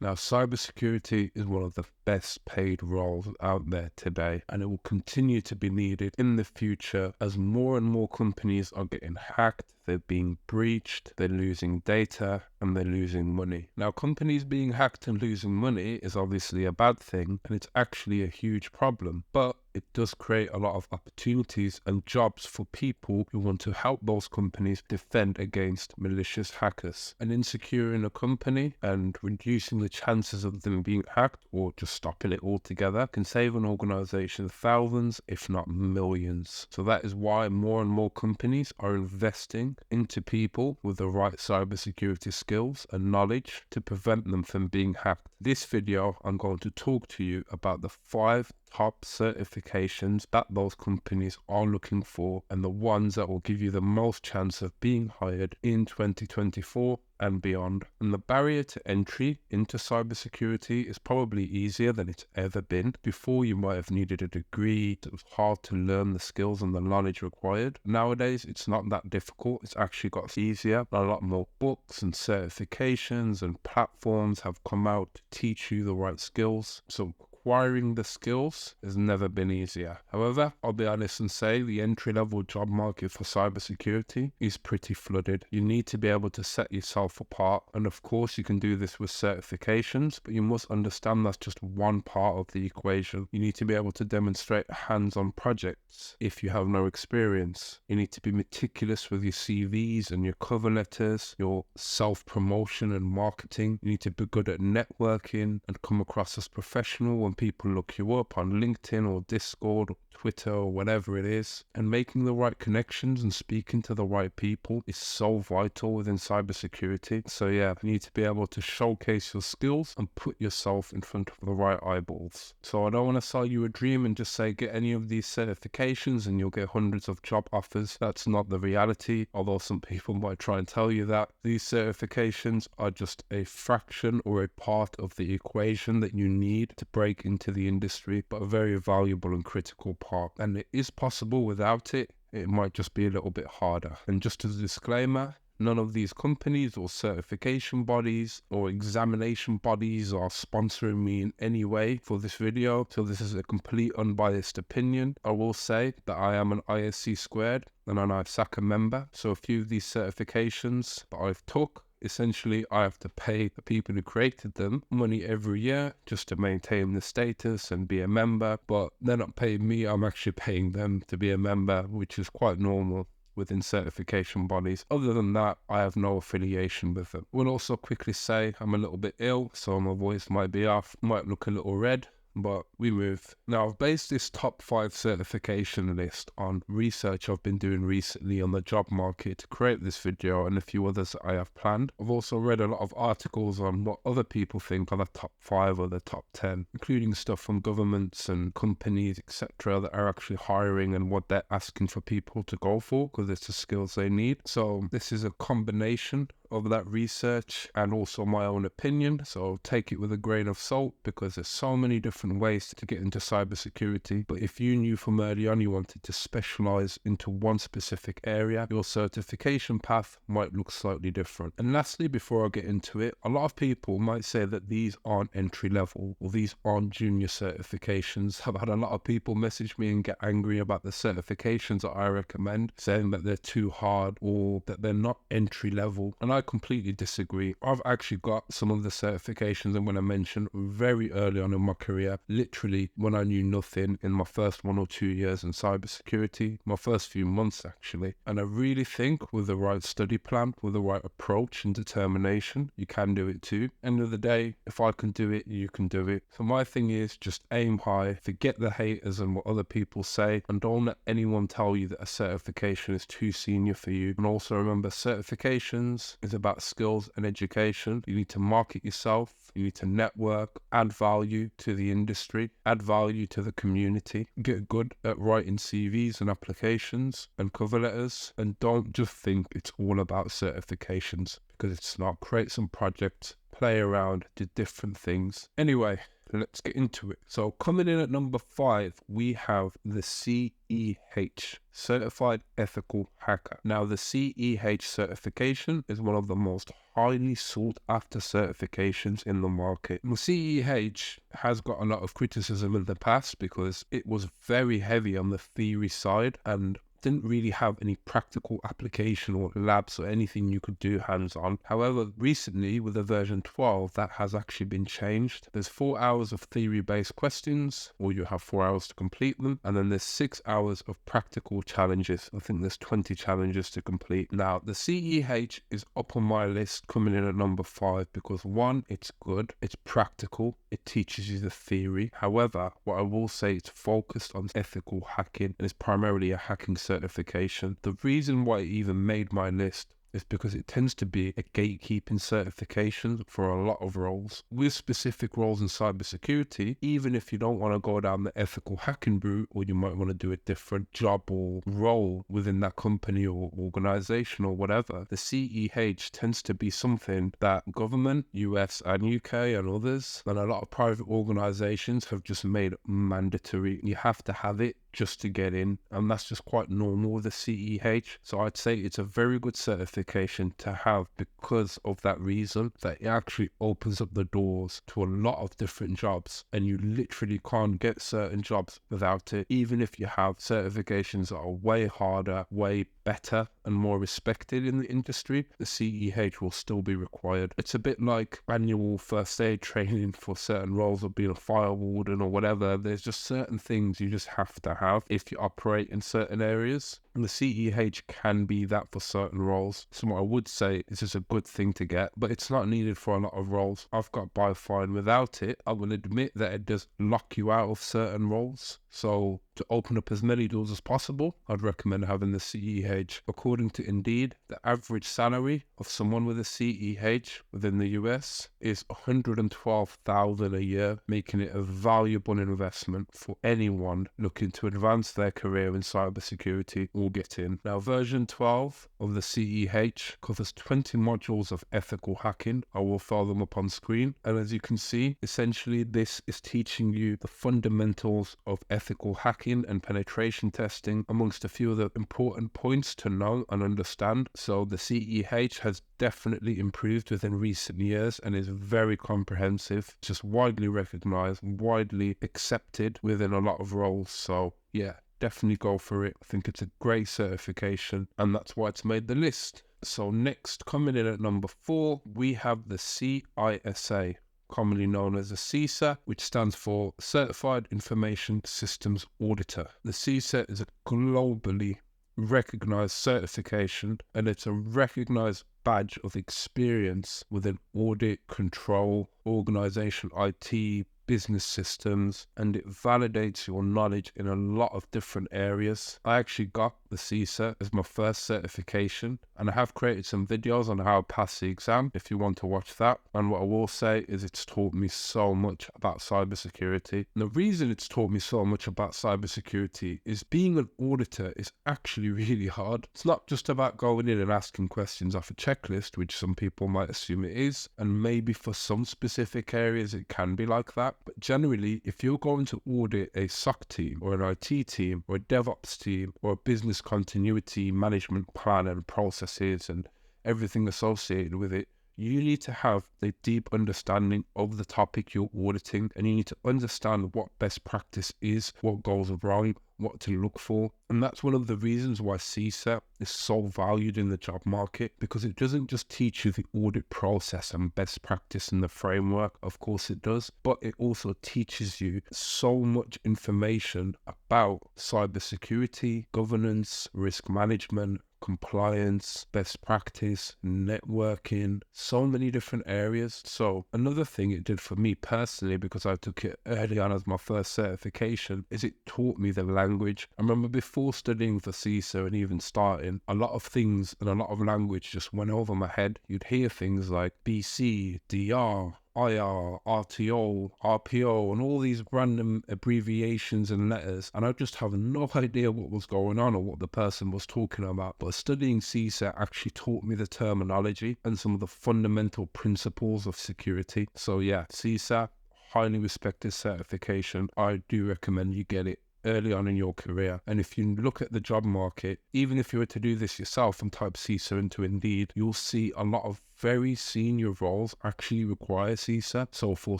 Now, cybersecurity is one of the best paid roles out there today, and it will continue to be needed in the future as more and more companies are getting hacked, they're being breached, they're losing data, and they're losing money. Now, companies being hacked and losing money is obviously a bad thing, and it's actually a huge problem, but it does create a lot of opportunities and jobs for people who want to help those companies defend against malicious hackers. And in securing a company and reducing the chances of them being hacked or just stopping it altogether can save an organization thousands, if not millions. So that is why more and more companies are investing into people with the right cybersecurity skills and knowledge to prevent them from being hacked. This video, I'm going to talk to you about the 5 top certifications that those companies are looking for and the ones that will give you the most chance of being hired in 2024 and beyond. And the barrier to entry into cybersecurity is probably easier than it's ever been. Before, you might have needed a degree. It was hard to learn the skills and the knowledge required. Nowadays, it's not that difficult. It's actually got easier. A lot more books and certifications and platforms have come out to teach you the right skills. So acquiring the skills has never been easier. However, I'll be honest and say the entry-level job market for cybersecurity is pretty flooded. You need to be able to set yourself apart, and of course you can do this with certifications, but you must understand that's just one part of the equation. You need to be able to demonstrate hands-on projects if you have no experience. You need to be meticulous with your CVs and your cover letters, your self-promotion and marketing. You need to be good at networking and come across as professional when people look you up on LinkedIn or Discord or Twitter or whatever it is. And making the right connections and speaking to the right people is so vital within cybersecurity. So yeah, you need to be able to showcase your skills and put yourself in front of the right eyeballs. So I don't want to sell you a dream and just say get any of these certifications and you'll get hundreds of job offers. That's not the reality, although some people might try and tell you that. These certifications are just a fraction or a part of the equation that you need to break into the industry, but a very valuable and critical part. And it is possible without it. It might just be a little bit harder. And just as a disclaimer, none of these companies or certification bodies or examination bodies are sponsoring me in any way for this video. So this is a complete unbiased opinion. I will say that I am an ISC squared and an ISACA member. So a few of these certifications that I've took, essentially, I have to pay the people who created them money every year just to maintain the status and be a member. But they're not paying me, I'm actually paying them to be a member, which is quite normal within certification bodies. Other than that, I have no affiliation with them. We'll also quickly say I'm a little bit ill, so my voice might be off, might look a little red, but we move. Now, I've based this top 5 certification list on research I've been doing recently on the job market to create this video and a few others that I have planned. I've also read a lot of articles on what other people think are the top 5 or the top 10, including stuff from governments and companies, etc., that are actually hiring and what they're asking for people to go for because it's the skills they need. So this is a combination of that research and also my own opinion, so take it with a grain of salt because there's so many different ways to get into cybersecurity. But if you knew from early on you wanted to specialize into one specific area, your certification path might look slightly different. And lastly, before I get into it, a lot of people might say that these aren't entry level or these aren't junior certifications. I've had a lot of people message me and get angry about the certifications that I recommend, saying that they're too hard or that they're not entry level. And I completely disagree. I've actually got some of the certifications I'm going to mention very early on in my career, literally when I knew nothing in my first 1 or 2 years in cybersecurity, my first few months actually. And I really think with the right study plan, with the right approach and determination, you can do it too. End of the day, if I can do it, you can do it. So my thing is just aim high, forget the haters and what other people say, and don't let anyone tell you that a certification is too senior for you. And also remember, certifications is about skills and education. You need to market yourself, you need to network, add value to the industry, add value to the community, get good at writing CVs and applications and cover letters, and don't just think it's all about certifications because it's not. Create some projects, play around, do different things. Anyway, let's get into it. So coming in at number 5, we have the CEH, Certified Ethical Hacker. Now, the CEH certification is one of the most highly sought after certifications in the market. The CEH has got a lot of criticism in the past because it was very heavy on the theory side and didn't really have any practical application or labs or anything you could do hands-on. However, recently with the version 12, that has actually been changed. There's 4 hours of theory-based questions, or you have 4 hours to complete them, and then there's 6 hours of practical challenges. I think there's 20 challenges to complete. Now, the CEH is up on my list, coming in at number 5, because 1, it's good, it's practical, it teaches you the theory. However, what I will say, it's focused on ethical hacking, and it's primarily a hacking certification. The reason why it even made my list is because it tends to be a gatekeeping certification for a lot of roles. With specific roles in cybersecurity, even if you don't want to go down the ethical hacking route, or you might want to do a different job or role within that company or organization or whatever, the CEH tends to be something that government, US and UK and others, and a lot of private organizations have just made mandatory. You have to have it just to get in, and that's just quite normal with the CEH. So I'd say it's a very good certification to have because of that reason, that it actually opens up the doors to a lot of different jobs, and you literally can't get certain jobs without it. Even if you have certifications that are way harder, way better and more respected in the industry, the CEH will still be required. It's a bit like annual first aid training for certain roles of being a fire warden or whatever. There's just certain things you just have to have if you operate in certain areas. And the CEH can be that for certain roles. So what I would say is it's a good thing to get, but it's not needed for a lot of roles. I've got by fine without it. I will admit that it does lock you out of certain roles. So to open up as many doors as possible, I'd recommend having the CEH. According to Indeed, the average salary of someone with a CEH within the US is $112,000 a year, making it a valuable investment for anyone looking to advance their career in cybersecurity or get in. Now, version 12 of the CEH covers 20 modules of ethical hacking. I will throw them up on screen. And as you can see, essentially this is teaching you the fundamentals of ethical hacking and penetration testing, amongst a few of the important points to know and understand. So the CEH has definitely improved within recent years and is very comprehensive, just widely recognized, widely accepted within a lot of roles. So yeah, definitely go for it. I think it's a great certification, and that's why it's made the list. So next, coming in at number 4, we have the CISA, commonly known as the CISA, which stands for Certified Information Systems Auditor. The CISA is a globally recognized certification, and it's a recognized badge of experience within audit, control, organization, IT, business systems, and it validates your knowledge in a lot of different areas. I actually got the CISA as my first certification, and I have created some videos on how to pass the exam if you want to watch that. And what I will say is it's taught me so much about cybersecurity. And the reason it's taught me so much about cybersecurity is being an auditor is actually really hard. It's not just about going in and asking questions off a checklist, which some people might assume it is, and maybe for some specific areas it can be like that. But generally, if you're going to audit a SOC team or an IT team or a DevOps team or a business continuity management plan and processes and everything associated with it, you need to have a deep understanding of the topic you're auditing, and you need to understand what best practice is, what goes wrong, what to look for. And that's one of the reasons why CISA is so valued in the job market, because it doesn't just teach you the audit process and best practice and the framework, of course it does, but it also teaches you so much information about cybersecurity, governance, risk management, compliance, best practice, networking, so many different areas. So another thing it did for me personally, because I took it early on as my first certification, is it taught me the language. I remember before studying for CISA and even starting, a lot of things and a lot of language just went over my head. You'd hear things like BC, DR, IR, RTO, RPO, and all these random abbreviations and letters, and I just have no idea what was going on or what the person was talking about. But studying CISA actually taught me the terminology and some of the fundamental principles of security. So yeah, CISA, highly respected certification. I do recommend you get it early on in your career. And if you look at the job market, even if you were to do this yourself and type CISA into Indeed, you'll see a lot of very senior roles actually require CISA. So for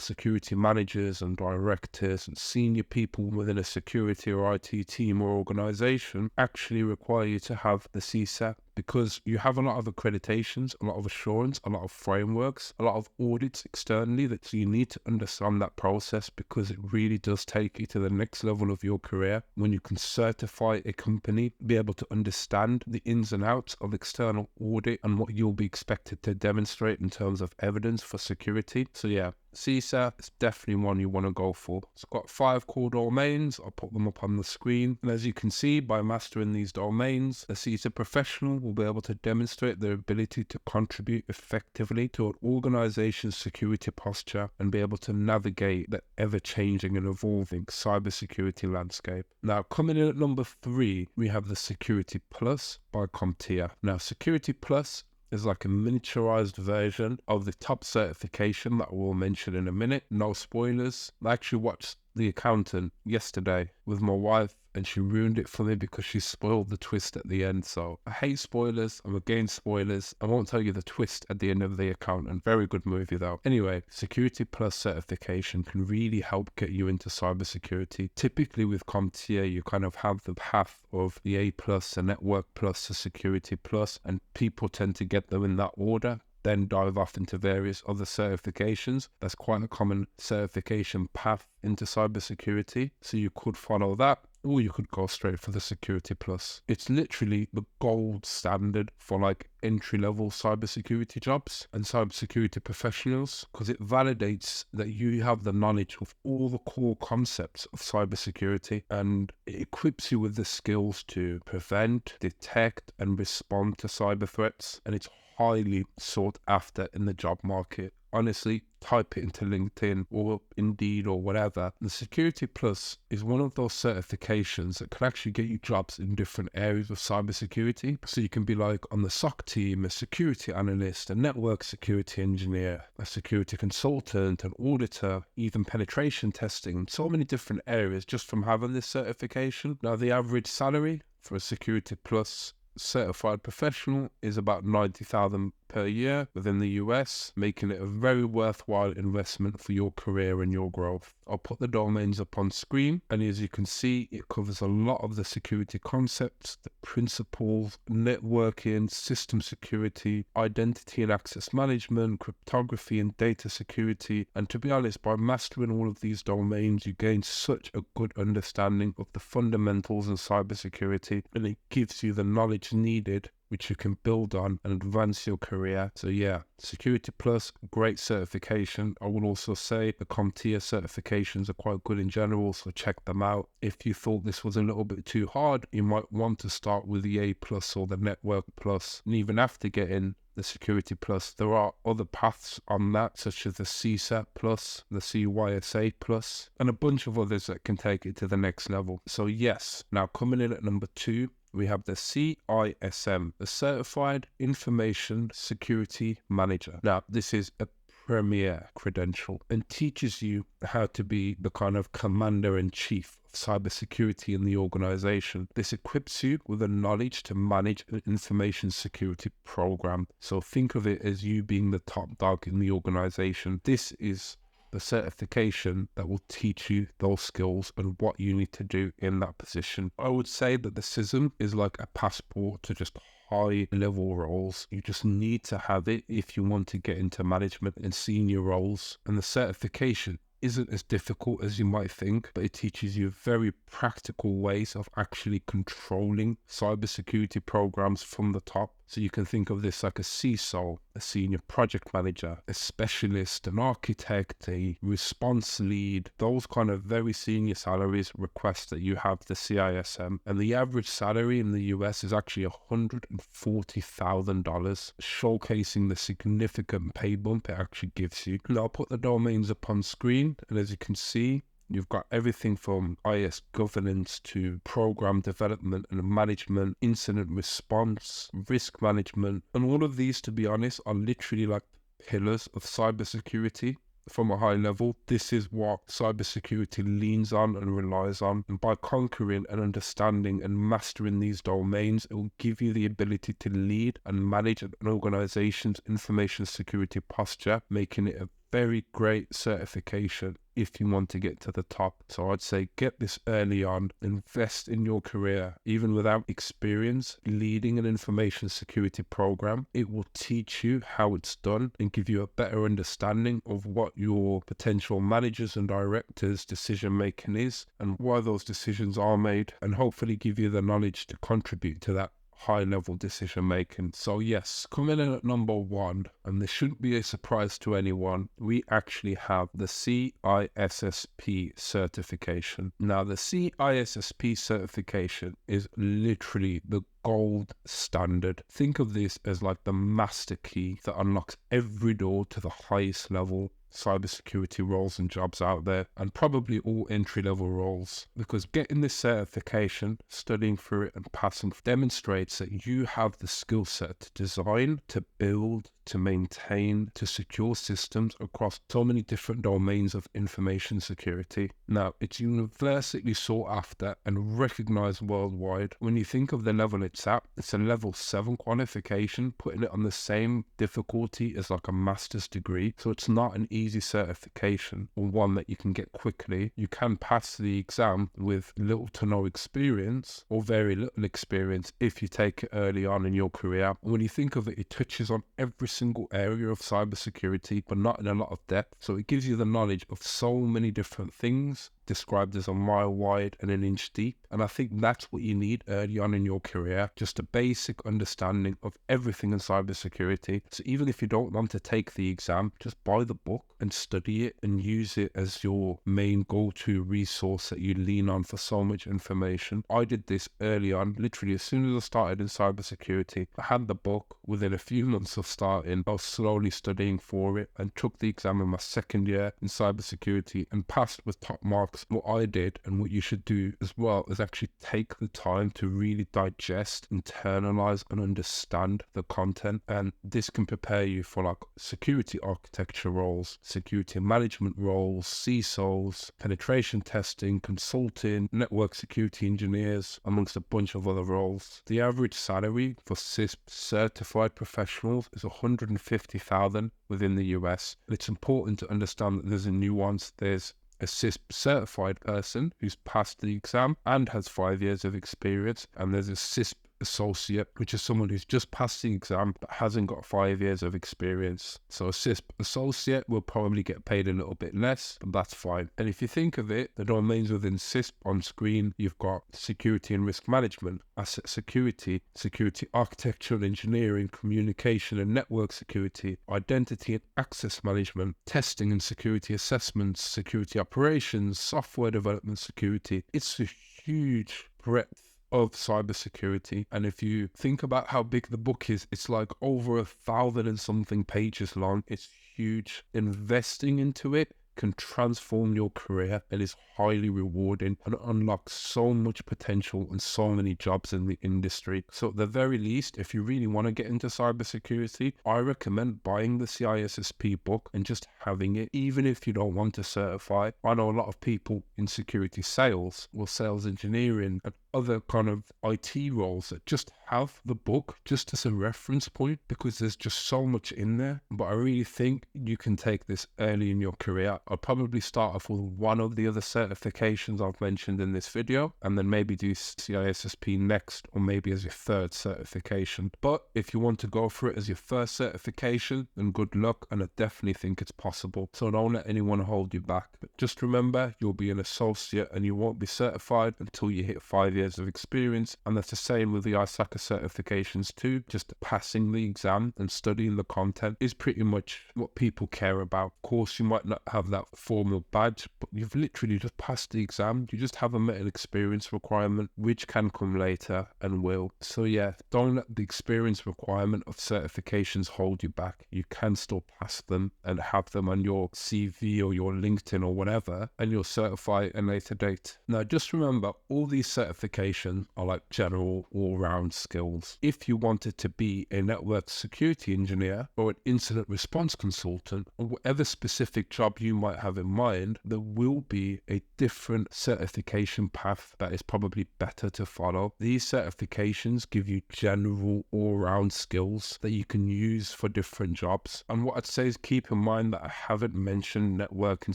security managers and directors and senior people within a security or IT team or organization actually require you to have the CISA, because you have a lot of accreditations, a lot of assurance, a lot of frameworks, a lot of audits externally that you need to understand that process, because it really does take you to the next level of your career when you can certify a company, be able to understand the ins and outs of external audit and what you'll be expected to demonstrate in terms of evidence for security. So yeah, CISA is definitely one you want to go for. It's got 5 core domains. I'll put them up on the screen. And as you can see, by mastering these domains, a CISA professional will be able to demonstrate their ability to contribute effectively to an organization's security posture and be able to navigate the ever-changing and evolving cybersecurity landscape. Now, coming in at number 3, we have the Security Plus by CompTIA. Now, Security Plus is like a miniaturized version of the top certification that we'll mention in a minute. No spoilers. I actually watched The Accountant yesterday with my wife, and she ruined it for me because she spoiled the twist at the end. So I hate spoilers. I'm against spoilers. I won't tell you the twist at the end of The Accountant. Very good movie though. Anyway, Security Plus certification can really help get you into cybersecurity. Typically with CompTIA, you kind of have the path of the A plus, the Network plus, the Security plus, and people tend to get them in that order, then dive off into various other certifications. That's quite a common certification path into cybersecurity. So you could follow that, or you could go straight for the Security Plus. It's literally the gold standard for like entry-level cybersecurity jobs and cybersecurity professionals, because it validates that you have the knowledge of all the core concepts of cybersecurity, and it equips you with the skills to prevent, detect, and respond to cyber threats. And it's highly sought after in the job market. Honestly, type it into LinkedIn or Indeed or whatever. The Security Plus is one of those certifications that can actually get you jobs in different areas of cybersecurity. So you can be like on the SOC team, a security analyst, a network security engineer, a security consultant, an auditor, even penetration testing, so many different areas just from having this certification. Now, the average salary for a Security Plus certified professional is about $90,000 per year within the US, making it a very worthwhile investment for your career and your growth. I'll put the domains up on screen, and as you can see, it covers a lot of the security concepts, the principles, networking, system security, identity and access management, cryptography and data security. And to be honest, by mastering all of these domains, you gain such a good understanding of the fundamentals in cybersecurity, and it gives you the knowledge needed which you can build on and advance your career. So yeah, Security Plus, great certification. I will also say the CompTIA certifications are quite good in general, so check them out. If you thought this was a little bit too hard, you might want to start with the A Plus or the Network Plus. And even after getting the Security Plus, there are other paths on that, such as the CISA Plus, the CISA Plus, and a bunch of others that can take it to the next level. So yes, now coming in at number 2, we have the CISM, the Certified Information Security Manager. Now, this is a premier credential and teaches you how to be the kind of commander-in-chief of cybersecurity in the organization. This equips you with the knowledge to manage an information security program. So think of it as you being the top dog in the organization. This is the certification that will teach you those skills and what you need to do in that position. I would say that the CISM is like a passport to just high level roles. You just need to have it if you want to get into management and senior roles. And the certification isn't as difficult as you might think, but it teaches you very practical ways of actually controlling cybersecurity programs from the top. So you can think of this like a CISO, a senior project manager, a specialist, an architect, a response lead. Those kind of very senior salaries request that you have the CISM. And the average salary in the US is actually $140,000, showcasing the significant pay bump it actually gives you. And I'll put the domains up on screen. And as you can see, you've got everything from IS governance to program development and management, incident response, risk management. And all of these, to be honest, are literally like pillars of cybersecurity. from a high level, this is what cybersecurity leans on and relies on. And by conquering and understanding and mastering these domains, it will give you the ability to lead and manage an organization's information security posture, making it a very great certification if you want to get to the top. So I'd say get this early on, invest in your career. Even without experience leading an information security program, it will teach you how it's done and give you a better understanding of what your potential managers and directors' decision making is and why those decisions are made, and hopefully give you the knowledge to contribute to that high-level decision-making. So yes, coming in at number 1, and this shouldn't be a surprise to anyone, we actually have the CISSP certification. Now, the CISSP certification is literally the gold standard. Think of this as like the master key that unlocks every door to the highest level cybersecurity roles and jobs out there, and probably all entry-level roles, because getting this certification, studying through it and passing demonstrates that you have the skill set to design, to build, to maintain, to secure systems across so many different domains of information security. Now, it's universally sought after and recognized worldwide. When you think of the level it's at, it's a level 7 qualification, putting it on the same difficulty as like a master's degree. So it's not an easy certification or one that you can get quickly. You can pass the exam with little to no experience or very little experience if you take it early on in your career. And when you think of it, it touches on every single area of cybersecurity, but not in a lot of depth. So it gives you the knowledge of so many different things, described as a mile wide and an inch deep. And I think that's what you need early on in your career, just a basic understanding of everything in cybersecurity. So even if you don't want to take the exam, just buy the book and study it and use it as your main go-to resource that you lean on for so much information. I did this early on, literally as soon as I started in cybersecurity. I had the book. Within a few months of starting, I was slowly studying for it and took the exam in my second year in cybersecurity and passed with top marks. What I did, and what you should do as well, is actually take the time to really digest, internalize and understand the content. And this can prepare you for like security architecture roles, security management roles, CISOs, penetration testing, consulting, network security engineers, amongst a bunch of other roles. The average salary for CISP certified professionals is $150,000 within the US. And it's important to understand that there's a nuance. There's a CISP certified person who's passed the exam and has 5 years of experience, and there's a CISP associate, which is someone who's just passed the exam but hasn't got 5 years of experience. So a CISP associate will probably get paid a little bit less, but that's fine. And if you think of it, the domains within CISP on screen, you've got security and risk management, asset security, security architecture and engineering, communication and network security, identity and access management, testing and security assessments, security operations, software development security. It's a huge breadth of cybersecurity. And if you think about how big the book is, it's like over 1,000 and something pages long. It's huge. Investing into it can transform your career and is highly rewarding and unlocks so much potential and so many jobs in the industry. So at the very least, if you really want to get into cybersecurity, I recommend buying the CISSP book and just having it, even if you don't want to certify. I know a lot of people in security sales or sales engineering and other kind of IT roles that just have the book just as a reference point because there's just so much in there. But I really think you can take this early in your career. I'll probably start off with one of the other certifications I've mentioned in this video and then maybe do CISSP next, or maybe as your third certification. But if you want to go for it as your first certification, then good luck, and I definitely think it's possible. So don't let anyone hold you back. But just remember, you'll be an associate and you won't be certified until you hit 5 years of experience, and that's the same with the CISA certifications too. Just passing the exam and studying the content is pretty much what people care about. Of course, you might not have that that formal badge, but you've literally just passed the exam. You just haven't met an experience requirement, which can come later and will. So yeah, don't let the experience requirement of certifications hold you back. You can still pass them and have them on your CV or your LinkedIn or whatever, and you'll certify at a later date. Now, just remember, all these certifications are like general all-round skills. If you wanted to be a network security engineer or an incident response consultant, or whatever specific job you might have in mind, there will be a different certification path that is probably better to follow. These certifications give you general all-round skills that you can use for different jobs. And what I'd say is keep in mind that I haven't mentioned networking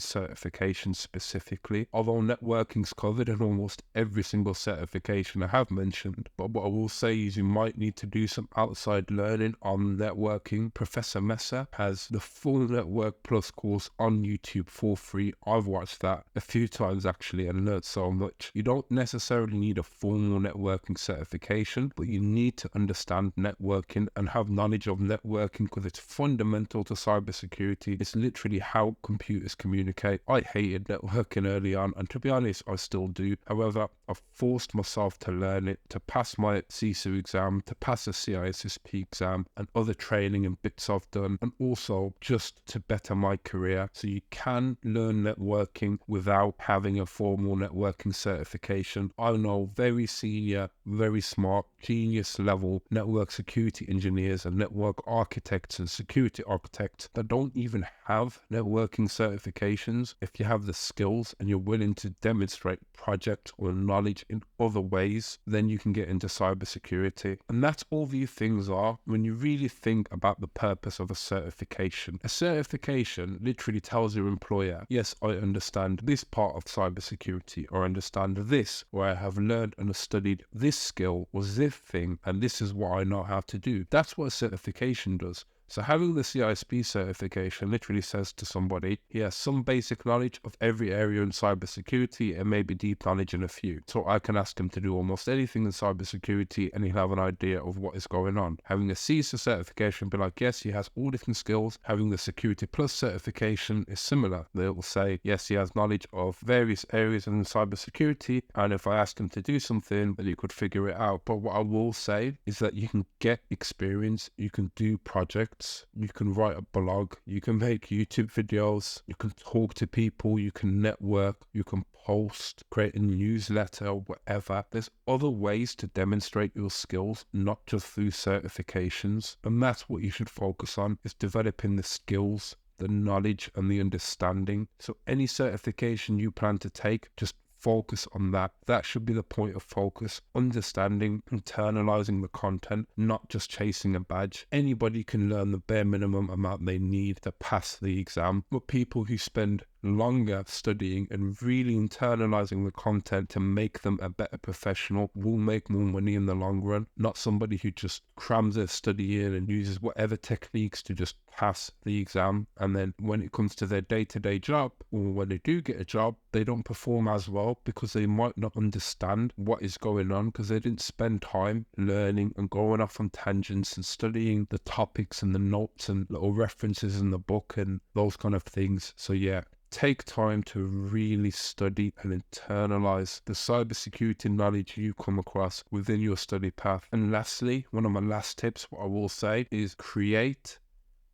certification specifically, although networking's covered in almost every single certification I have mentioned. But what I will say is you might need to do some outside learning on networking. Professor Messer has the full Network Plus course on YouTube for free. I've watched that a few times actually and learned so much. You don't necessarily need a formal networking certification, but you need to understand networking and have knowledge of networking because it's fundamental to cybersecurity. It's literally how computers communicate. I hated networking early on, and to be honest, I still do. However, I've forced myself to learn it, to pass my CISA exam, to pass a CISSP exam, and other training and bits I've done, and also just to better my career. So you can learn networking without having a formal networking certification. I know very senior, very smart, genius level network security engineers and network architects and security architects that don't even have networking certifications. If you have the skills and you're willing to demonstrate project or knowledge in other ways, then you can get into cybersecurity. And that's all these things are when you really think about the purpose of a certification. A certification literally tells your employer, yes, I understand this part of cybersecurity, or I understand this, or I have learned and studied this skill or this thing, and this is what I know how to do. That's what a certification does. So having the CISP certification literally says to somebody, he has some basic knowledge of every area in cybersecurity and maybe deep knowledge in a few. So I can ask him to do almost anything in cybersecurity and he'll have an idea of what is going on. Having a CISA certification, be like, yes, he has all different skills. Having the Security Plus certification is similar. They will say, yes, he has knowledge of various areas in cybersecurity, and if I ask him to do something, then he could figure it out. But what I will say is that you can get experience, you can do projects, you can write a blog, you can make YouTube videos, you can talk to people, you can network, you can post, create a newsletter, whatever. There's other ways to demonstrate your skills, not just through certifications. And that's what you should focus on, is developing the skills, the knowledge and the understanding. So any certification you plan to take, just focus on that. That should be the point of focus. Understanding, internalizing the content, not just chasing a badge. Anybody can learn the bare minimum amount they need to pass the exam, but people who spend longer studying and really internalizing the content to make them a better professional will make more money in the long run, not somebody who just crams their study in and uses whatever techniques to just pass the exam, and then when it comes to their day-to-day job, or when they do get a job, they don't perform as well because they might not understand what is going on because they didn't spend time learning and going off on tangents and studying the topics and the notes and little references in the book and those kind of things. So yeah, take time to really study and internalize the cybersecurity knowledge you come across within your study path. And lastly, one of my last tips, what I will say is create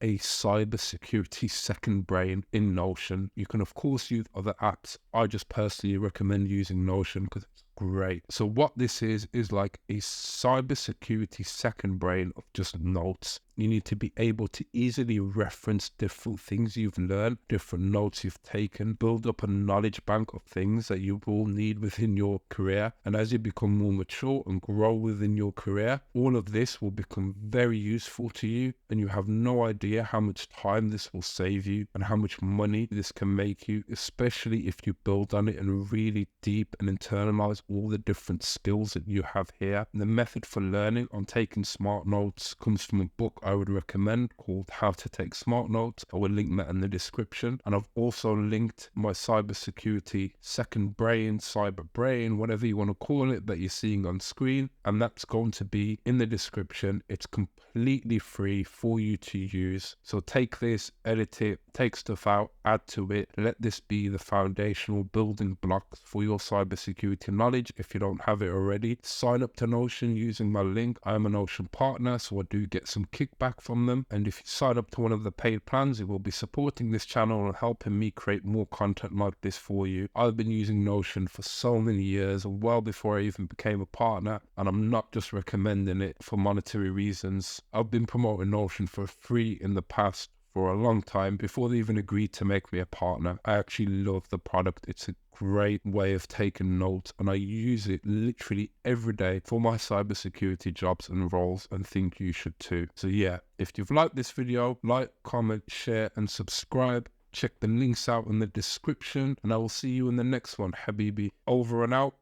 a cybersecurity second brain in Notion. You can of course use other apps. I just personally recommend using Notion because it's great. So what this is like a cybersecurity second brain of just notes. You need to be able to easily reference different things you've learned, different notes you've taken, build up a knowledge bank of things that you will need within your career. And as you become more mature and grow within your career, all of this will become very useful to you, and you have no idea how much time this will save you and how much money this can make you, especially if you build on it and really deep and internalize all the different skills that you have here. The method for learning on taking smart notes comes from a book I would recommend called How to Take Smart Notes. I will link that in the description. And I've also linked my cybersecurity second brain, cyber brain, whatever you want to call it, that you're seeing on screen. And that's going to be in the description. It's completely free for you to use. So take this, edit it, take stuff out, add to it. Let this be the foundational building blocks for your cybersecurity knowledge if you don't have it already. Sign up to Notion using my link. I'm a Notion partner, so I do get some kickback from them. And if you sign up to one of the paid plans, it will be supporting this channel and helping me create more content like this for you. I've been using Notion for so many years, well before I even became a partner, and I'm not just recommending it for monetary reasons. I've been promoting Notion for free in the past for a long time before they even agreed to make me a partner. I actually love the product. It's a great way of taking notes, and I use it literally every day for my cybersecurity jobs and roles, and think you should too. So yeah, if you've liked this video, like, comment, share and subscribe. Check the links out in the description, and I will see you in the next one. Habibi, over and out.